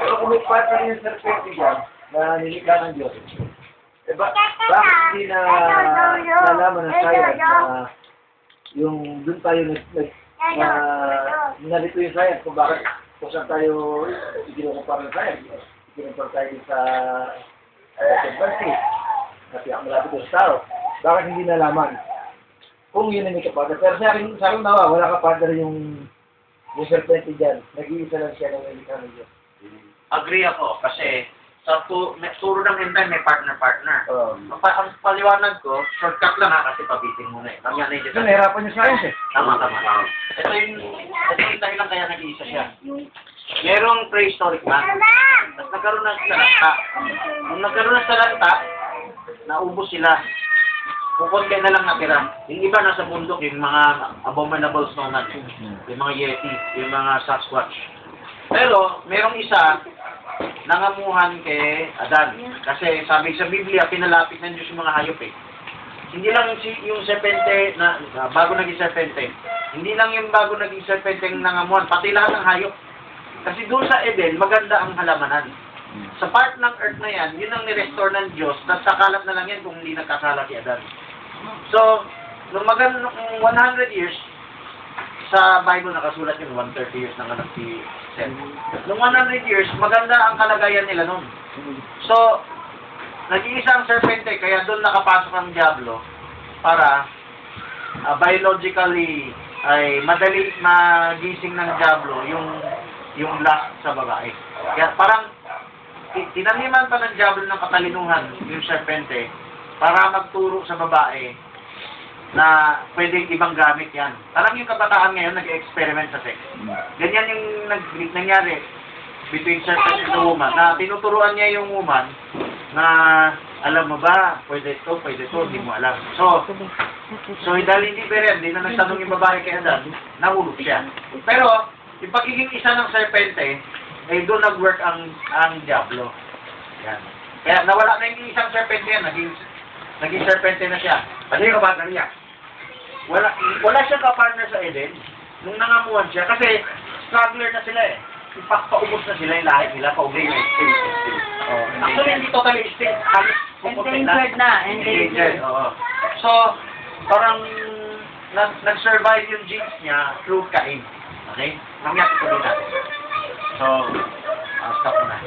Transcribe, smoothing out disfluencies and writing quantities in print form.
Pero kung may partner yung serpente dyan, na nilikha ng Diyos, eh bakit hindi na nalaman ng science na yung doon tayo narito yung science kung bakit kung saan tayo ikinukumpara ng science. Ikinukumpara tayo sa chimpanzee na pinakamalapit ko sa tao. Bakit hindi nalaman? Kung yun ang may kapartner. Pero sa akin nawa, wala kapartner yung serpente dyan. Nag-iisa lang siya ng nilikha ng Diyos. Agree ako kasi sa turo ng hintay may partner-partner. Ang paliwanag ko, shortcut lang kasi pabitin muna eh. Mamaya na Ito, nahirapan yung science eh. Tama. Ito yung dahilan kaya nag-iisa siya. Merong prehistoric man. Tapos nagkaroon ng salanta. Nung nagkaroon ng salanta, naubos sila. Kukon na lang natira. Yung iba nasa bundok, yung mga abominable snowman, yung mga yeti, yung mga sasquatch. Pero, merong isa, nangamuhan kay Adan. Kasi sabi sa Biblia, pinalapit ng Diyos yung mga hayop eh. Hindi lang yung serpente, bago naging serpente, hindi lang yung bago naging serpente yung nangamuhan, pati lahat ng hayop. Kasi doon sa Eden, maganda ang halamanan. Sa part ng earth na yan, yun ang nirestore ng Diyos, nagkakalat na lang yan kung hindi nagkakalat si Adan. So, nung 100 years, sa Bible nakasulat yung 130 years ng anak si Seth. Nung 100 years, maganda ang kalagayan nila nun. So, nag-iisa ang serpente, kaya doon nakapasok ang Diablo para biologically ay madali magising ng Diablo yung lust sa babae. Kaya parang tinaniman pa ng Diablo ng katalinuhan yung serpente para magturo sa babae na pwedeng ibang gamit yan. Parang yung kabataan ngayon nag-experiment sa sex. Ganyan yung nangyari between serpent and the woman, na tinuturuan niya yung woman na alam mo ba, pwede ito, hindi mo alam. So dahil hindi pera, hindi na nagtanong yung babae kay Adan, nahulog siya. Pero, yung pagiging isa ng serpente, ay doon nag-work ang Diablo. Yan. Kaya nawala na yung isang serpente yan, naging serpente na siya. Ano yung kapartner niya? Wala siyang kapartner sa Eden. Nung nangamuhan siya, kasi struggler na sila eh. Paubos na sila yung lahi nila, pauwi na actually, hindi totally extinct. Endangered na. Endangered, oo. So, parang nag-survive yung genes niya through Cain. Okay? Mamaya ko din natin. So, stop na.